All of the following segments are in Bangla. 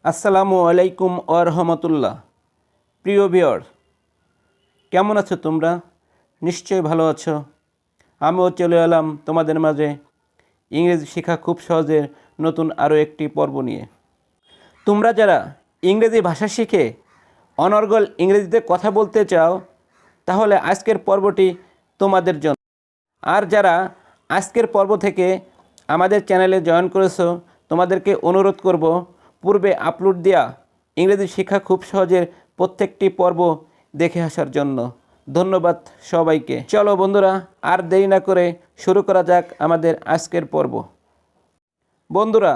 আসসালামু আলাইকুম ওয়া রাহমাতুল্লাহ। প্রিয় ভিউয়ার, কেমন আছো তোমরা? নিশ্চয়ই ভালো আছো। আমিও চলে এলাম তোমাদের মাঝে ইংরেজি শেখা খুব সহজের নতুন আরও একটি পর্ব নিয়ে। তোমরা যারা ইংরেজি ভাষা শিখে অনর্গল ইংরেজিতে কথা বলতে চাও, তাহলে আজকের পর্বটি তোমাদের জন্য। আর যারা আজকের পর্ব থেকে আমাদের চ্যানেলে জয়েন করেছো, তোমাদেরকে অনুরোধ করব পূর্বে আপলোড দেওয়া ইংরেজি শেখা খুব সহজের প্রত্যেকটি পর্ব দেখে আসার জন্য। ধন্যবাদ সবাইকে। চলো বন্ধুরা, আর দেরি না করে শুরু করা যাক আমাদের আজকের পর্ব। বন্ধুরা,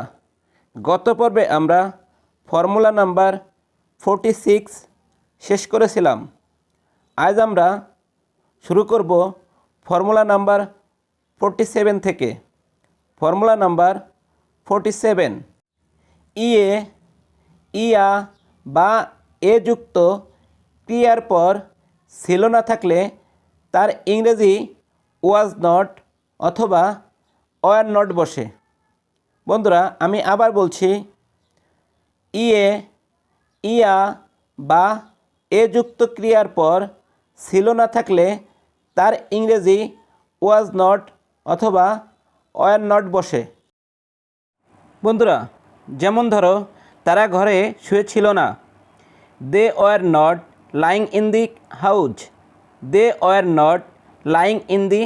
গত পর্বে আমরা ফর্মুলা নাম্বার 46 শেষ করেছিলাম। আজ আমরা শুরু করব ফর্মুলা নাম্বার 47 থেকে। ফর্মুলা নাম্বার 47, ইয়ে, ইয়া বা এ যুক্ত ক্রিয়ার পর ছিল না থাকলে তার ইংরেজি ওয়াজ নট অথবা ওয়ার নট বসে। বন্ধুরা, আমি আবার বলছি, ইয়ে, ইয়া বা এ যুক্ত ক্রিয়ার পর ছিল না থাকলে তার ইংরেজি ওয়াজ নট অথবা ওয়ার নট বসে। বন্ধুরা, যেমন ধরো, তারা ঘরে শুয়েছিল না। They were not lying in the house. They were not lying in the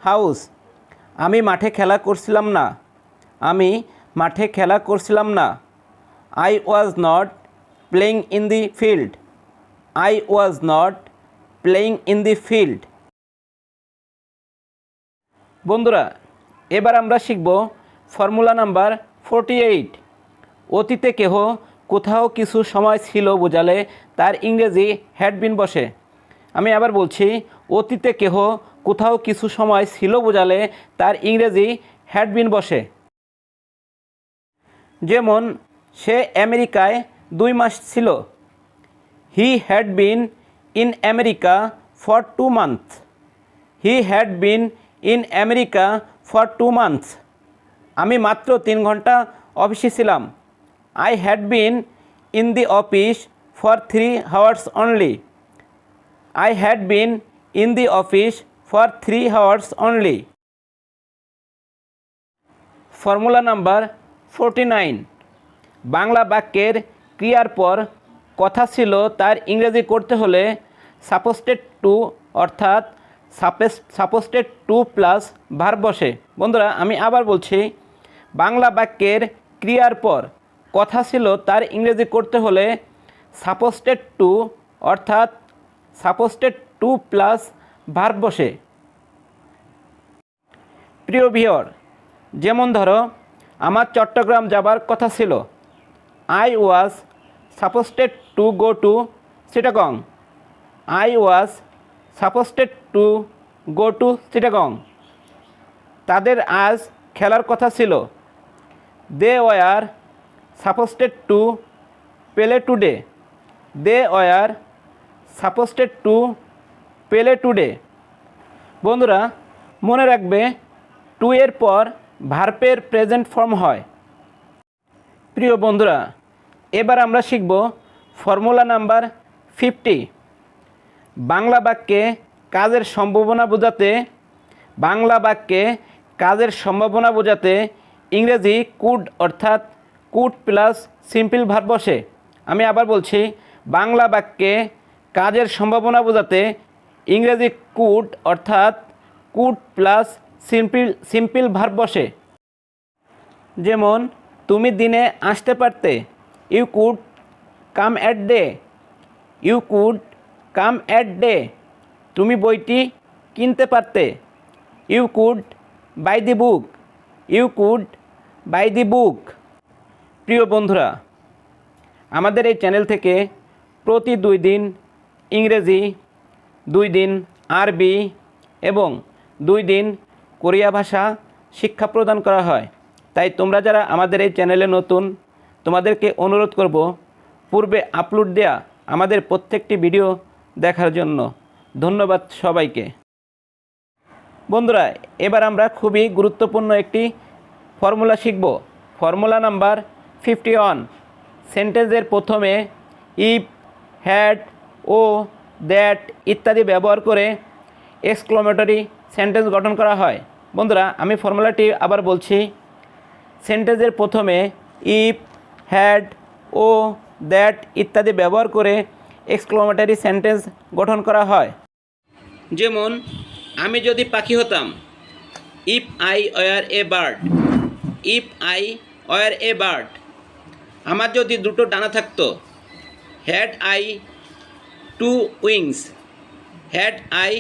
house. আমি মাঠে খেলা করছিলাম না। আমি মাঠে খেলা করছিলাম না। I was not playing in the field. I was not playing in the field. বন্ধুরা, এবার আমরা শিখব ফর্মুলা নাম্বার 48। অতীতে কেহ কোথাও কিছু সময় ছিল বোঝালে তার ইংরেজি হ্যাড বিন বসে। আমি আবার বলছি, অতীতে কেহ কোথাও কিছু সময় ছিল বোঝালে তার ইংরেজি হ্যাড বিন বসে। যেমন, সে আমেরিকায় 2 মাস ছিল। He had been in America for 2 months. He had been in America for 2 months. আমি মাত্র 3 ঘন্টা অফিসে ছিলাম। I had been in the office for 3 hours only. I had been in the office for 3 hours only. Formula number 49, Bangla বাক্যের ক্রিয়ার পর কথা ছিল তার ইংরেজি করতে হলে সাপোস্টেড টু অর্থাৎ সাপোস্টেড টু প্লাস ভার্ব বসে। বন্ধুরা, আমি আবার বলছি, বাংলা বাক্যের ক্রিয়ার পর কথা ছিল তার ইংরেজি করতে হলে সাপোস্টেড টু অর্থাৎ সাপোস্টেড টু প্লাস ভার্ব বসে। প্রিয় ভিউয়ার, যেমন ধরো, আমার চট্টগ্রাম যাবার কথা ছিল। I was supposed to go to Chittagong. I was supposed to go to Chittagong. তাদের আজ খেলার কথা ছিল। They were supposed to play today. They were supposed to play today. বন্ধুরা, মনে রাখবে, টু এর পর ভার্বের প্রেজেন্ট ফর্ম হয়। প্রিয় বন্ধুরা, এবার আমরা শিখব ফর্মুলা নাম্বার 50। বাংলা বাক্যে কাজের সম্ভাবনা বোঝাতে ইংরেজি কুড অর্থাৎ কুড প্লাস সিম্পল ভার্ব বসে। আমি আবার বলছি, বাংলা বাক্যে কাজের সম্ভাবনা বোঝাতে ইংরেজি কুড অর্থাৎ কুড প্লাস সিম্পল ভার্ব বসে। যেমন, তুমি দিনে আসতে পারতে। You could come at day. You could come at day. তুমি বইটি কিনতে পারতে। You could buy the book. You could buy the book. প্রিয় বন্ধুরা, আমাদের এই চ্যানেল থেকে প্রতি 2 দিন ইংরেজি, 2 দিন আরবি এবং 2 দিন কোরিয়া ভাষা শিক্ষা প্রদান করা হয়। তাই তোমরা যারা আমাদের এই চ্যানেলে নতুন, তোমাদেরকে অনুরোধ করব পূর্বে আপলোড দেয়া আমাদের প্রত্যেকটি ভিডিও দেখার জন্য। ধন্যবাদ সবাইকে। বন্ধুরা, এবার আমরা খুবই গুরুত্বপূর্ণ একটি ফর্মুলা শিখব। Formula number 51। সেন্টেন্সের প্রথমে ইফ, হ্যাড, ও, দ্যাট ইত্যাদি ব্যবহার করে এক্সক্লেমেটরি সেন্টেন্স গঠন করা হয়। বন্ধুরা, আমি ফর্মুলাটি আবার বলছি। সেন্টেন্সের প্রথমে ইফ, হ্যাড, ও, দ্যাট ইত্যাদি ব্যবহার করে এক্সক্লেমেটরি সেন্টেন্স গঠন করা হয়। যেমন, আমি যদি পাখি হতাম, if I were a bird, if I were a bird. আমার যদি দুটো ডানা থাকতো, had I two wings, had I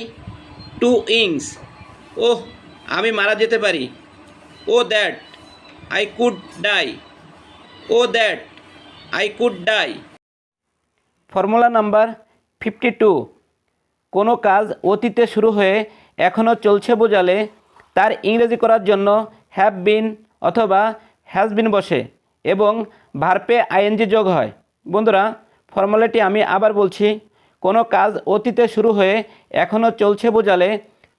two wings. ওহ, আমি মারা যেতে পারি। Oh that I could die, oh that I could die. Formula number 52, কোনো কাজ অতীতে শুরু হয়ে এখনও চলছে বোঝালে তার ইংরেজি করার জন্য হ্যাভ বিন অথবা হ্যাজ বিন বসে এবং ভার্বে আইএনজি যোগ হয়। বন্ধুরা, ফর্মুলাটি আমি আবার বলছি। কোনো কাজ অতীতে শুরু হয়ে এখনও চলছে বোঝালে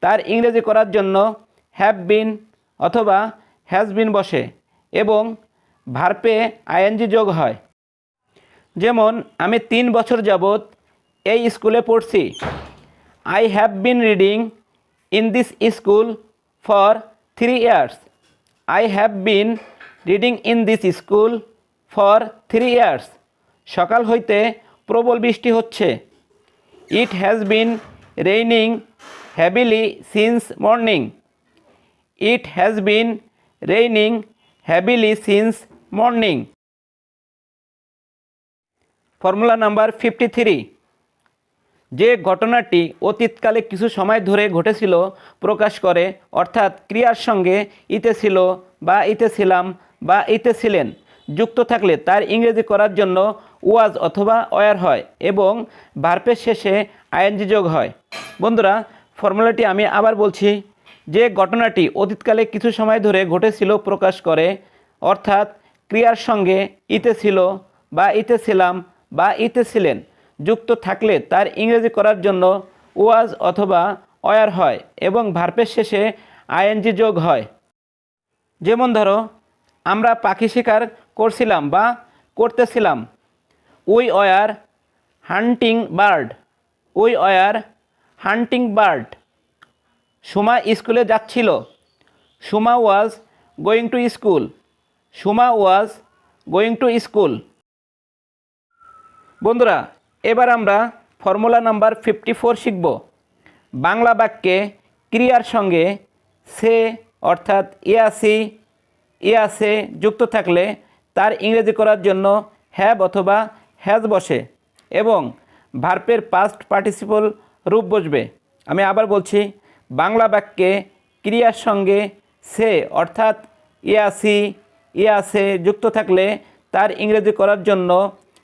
তার ইংরেজি করার জন্য হ্যাভ বিন অথবা হ্যাজ বিন বসে এবং ভার্বে আইএনজি যোগ হয়। যেমন, আমি 3 বছর যাবৎ এই স্কুলে পড়ছি। I have been reading in this school for 3 years. I have been reading in this school for 3 years. সকাল হইতে প্রবল বৃষ্টি হচ্ছে। It has been raining heavily since morning. It has been raining heavily since morning. Formula number 53, যে ঘটনাটি অতীতকালে কিছু সময় ধরে ঘটেছিল প্রকাশ করে, অর্থাৎ ক্রিয়ার সঙ্গে ইতে ছিল বা ইতে ছিলাম বা ইতে ছিলেন যুক্ত থাকলে তার ইংরেজি করার জন্য ওয়াজ অথবা ওয়ার হয় এবং ভার্বের শেষে আইএনজি যোগ হয়। বন্ধুরা, ফর্মুলাটি আমি আবার বলছি। যে ঘটনাটি অতীতকালে কিছু সময় ধরে ঘটেছিল প্রকাশ করে, অর্থাৎ ক্রিয়ার সঙ্গে ইতে ছিল বা ইতে ছিলাম বা ইতে ছিলেন যুক্ত থাকলে তার ইংরেজি করার জন্য ওয়াজ অথবা ওয়ার হয় এবং ভার্বের শেষে আইএনজি যোগ হয়। যেমন ধরো, আমরা পাখি শিকার করছিলাম বা করতেছিলাম। We were hunting bird, we were hunting bird. Suma স্কুলে যাচ্ছিল। Suma was going to school, Suma was going to school. বন্ধুরা, এবার আমরা ফর্মুলা নাম্বার 54 শিখব। বাংলা বাক্যে ক্রিয়ার সঙ্গে সে অর্থাৎ ইয়াসে যুক্ত থাকলে তার ইংরেজি করার জন্য হ্যাভ অথবা হ্যাজ বসে এবং ভার্বের পাস্ট পার্টিসিপল রূপ বসবে। আমি আবার বলছি, বাংলা বাক্যে ক্রিয়ার সঙ্গে সে অর্থাৎ ইয়াসে যুক্ত থাকলে তার ইংরেজি করার জন্য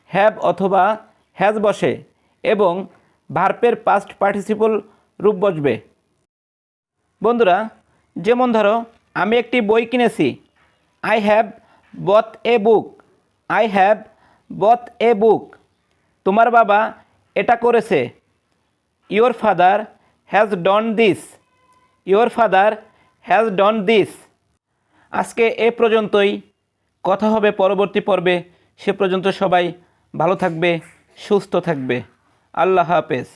হ্যাভ অথবা হ্যাজ বসে এবং ভার্বের পাস্ট পার্টিসিপল রূপ বসবে। বন্ধুরা, যেমন ধরো, আমি একটি বই কিনেছি। I have bought a book, I have bought a book. তোমার বাবা এটা করেছে। Your father has done this, your father has done this. আজকে এ পর্যন্তই, কথা হবে পরবর্তী পর্বে। সে পর্যন্ত সবাই ভালো থাকবে, সুস্থ থাকবে। আল্লাহ হাফেজ।